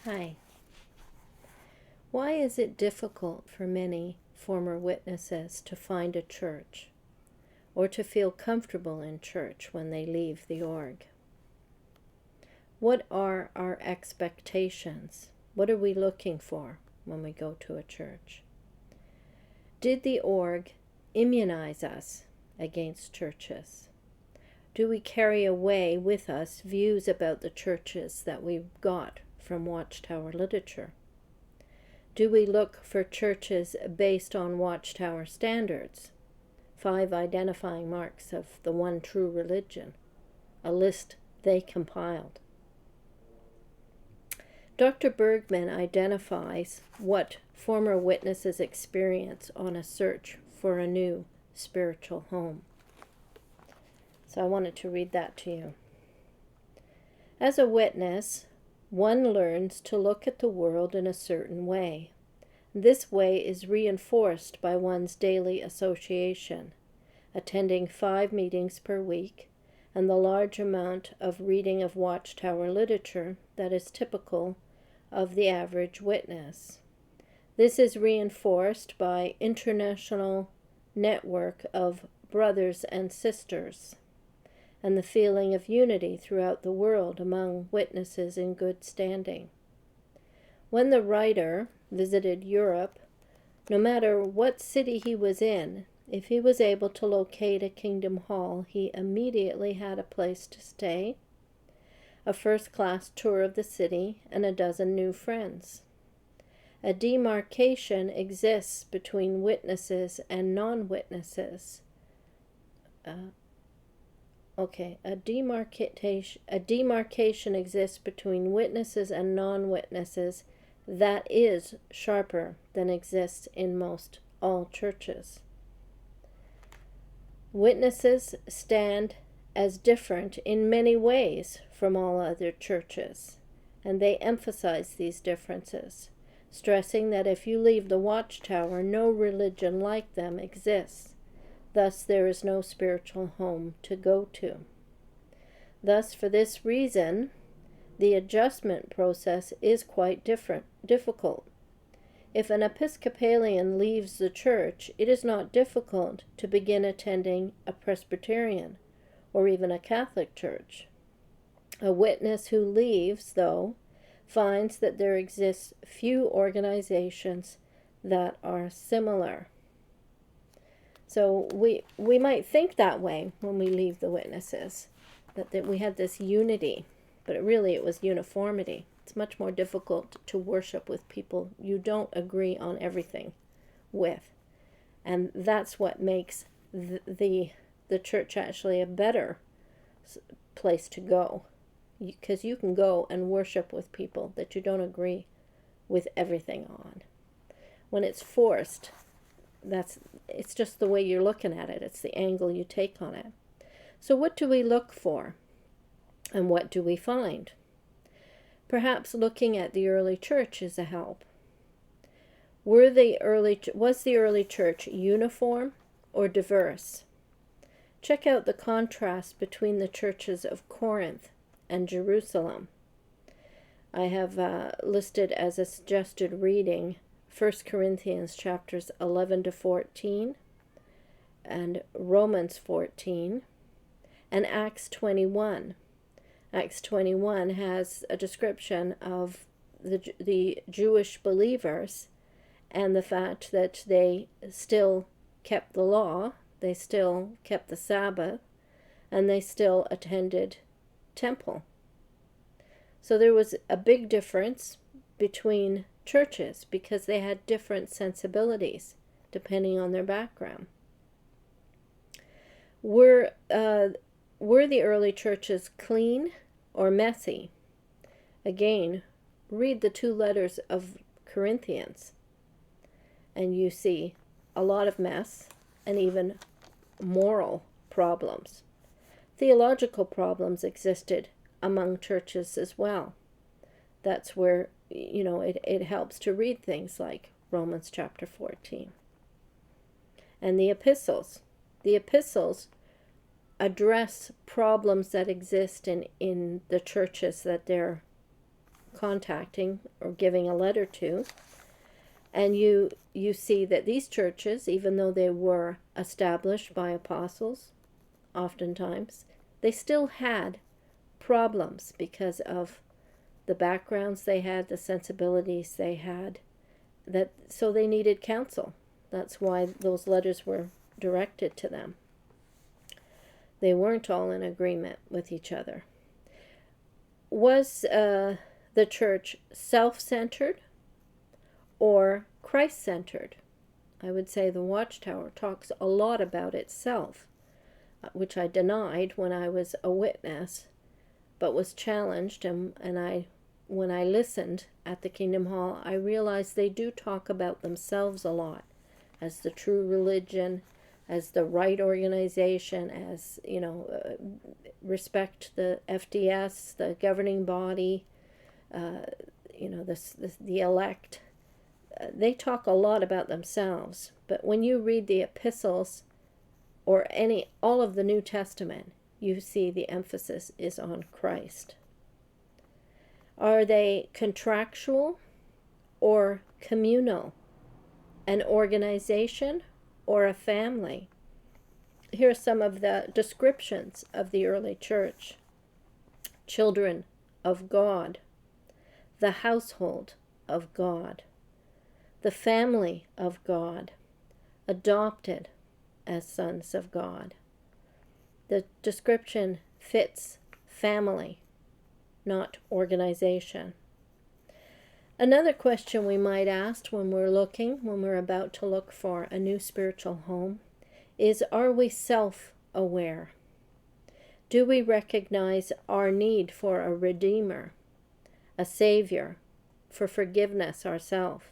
Hi. Why is it difficult for many former witnesses to find a church or to feel comfortable in church when they leave the org? What are our expectations? What are we looking for when we go to a church? Did the org immunize us against churches? Do we carry away with us views about the churches that we got from Watchtower literature? Do we look for churches based on Watchtower standards? 5 identifying marks of the one true religion, a list they compiled. Dr. Bergman identifies what former witnesses experience on a search for a new spiritual home. So I wanted to read that to you. As a witness, one learns to look at the world in a certain way. This way is reinforced by one's daily association, attending 5 meetings per week, and the large amount of reading of Watchtower literature that is typical of the average witness. This is reinforced by international network of brothers and sisters, and the feeling of unity throughout the world among witnesses in good standing. When the writer visited Europe, no matter what city he was in, if he was able to locate a kingdom hall, he immediately had a place to stay, a first-class tour of the city, and a dozen new friends. A demarcation exists between witnesses and non-witnesses. A demarcation exists between witnesses and non-witnesses that is sharper than exists in most all churches. Witnesses stand as different in many ways from all other churches, and they emphasize these differences, stressing that if you leave the Watchtower, no religion like them exists. Thus, there is no spiritual home to go to. Thus, for this reason, the adjustment process is quite difficult. If an Episcopalian leaves the church, it is not difficult to begin attending a Presbyterian or even a Catholic church. A witness who leaves, though, finds that there exists few organizations that are similar. So we might think that way when we leave the witnesses, that we had this unity, but it was uniformity. It's much more difficult to worship with people you don't agree on everything with. And that's what makes the church actually a better place to go, because you can go and worship with people that you don't agree with everything on. When it's forced, it's just the way you're looking at it. It's the angle you take on it. So what do we look for? And what do we find? Perhaps looking at the early church is a help. Was the early church uniform or diverse? Check out the contrast between the churches of Corinth and Jerusalem. I have listed as a suggested reading 1 Corinthians chapters 11 to 14 and Romans 14 and Acts 21. Acts 21 has a description of the Jewish believers and the fact that they still kept the law, they still kept the Sabbath, and they still attended temple. So there was a big difference between churches because they had different sensibilities depending on their background. Were the early churches clean or messy? Again, read the 2 letters of Corinthians, and you see a lot of mess and even moral problems. Theological problems existed among churches as well. That's where, it helps to read things like Romans chapter 14. And the epistles. The epistles address problems that exist in the churches that they're contacting or giving a letter to. And you see that these churches, even though they were established by apostles, oftentimes, they still had problems because of the backgrounds they had, the sensibilities they had, so they needed counsel. That's why those letters were directed to them. They weren't all in agreement with each other. Was the church self-centered or Christ-centered? I would say the Watchtower talks a lot about itself, which I denied when I was a witness, but was challenged, and when I listened at the Kingdom Hall, I realized they do talk about themselves a lot as the true religion, as the right organization, as, respect the FDS, the governing body, the elect. They talk a lot about themselves, but when you read the epistles or all of the New Testament, you see the emphasis is on Christ. Are they contractual or communal? An organization or a family? Here are some of the descriptions of the early church. Children of God, the household of God, the family of God, adopted as sons of God. The description fits family, not organization. Another question we might ask when we're about to look for a new spiritual home, is, are we self-aware? Do we recognize our need for a Redeemer, a Savior, for forgiveness ourselves?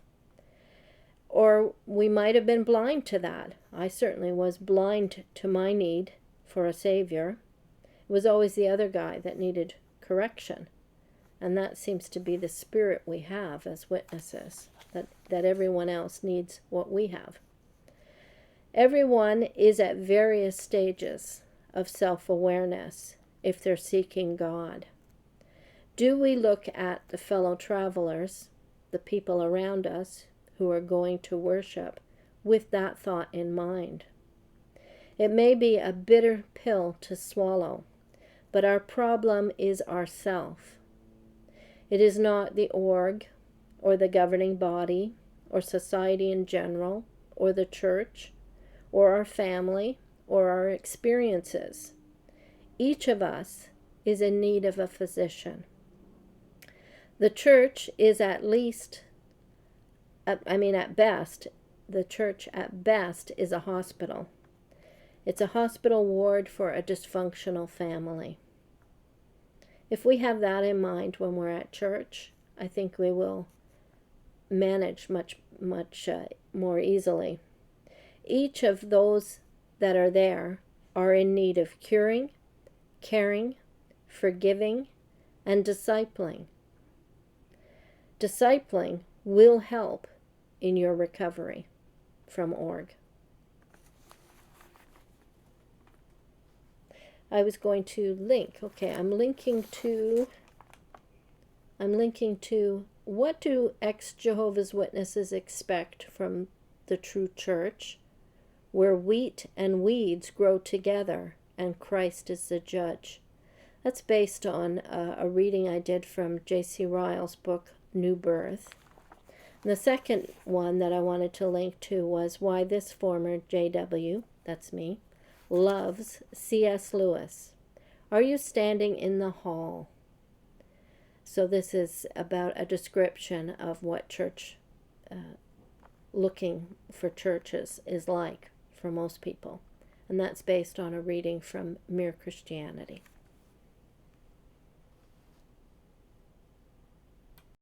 Or we might have been blind to that. I certainly was blind to my need for a Savior. It was always the other guy that needed correction. And that seems to be the spirit we have as witnesses, that everyone else needs what we have. Everyone is at various stages of self-awareness if they're seeking God. Do we look at the fellow travelers, the people around us who are going to worship, with that thought in mind? It may be a bitter pill to swallow, but our problem is ourself. It is not the org, or the governing body, or society in general, or the church, or our family, or our experiences. Each of us is in need of a physician. The church is at best, the church at best is a hospital. It's a hospital ward for a dysfunctional family. If we have that in mind when we're at church, I think we will manage much more easily. Each of those that are there are in need of curing, caring, forgiving, and discipling. Discipling will help in your recovery from org. I was going to link. Okay, I'm linking to what do ex-Jehovah's Witnesses expect from the true church, where wheat and weeds grow together and Christ is the judge. That's based on a reading I did from J.C. Ryle's book, New Birth. And the second one that I wanted to link to was why this former JW, that's me, loves C.S. Lewis. Are you standing in the hall? So this is about a description of what church, looking for churches is like for most people. And that's based on a reading from Mere Christianity.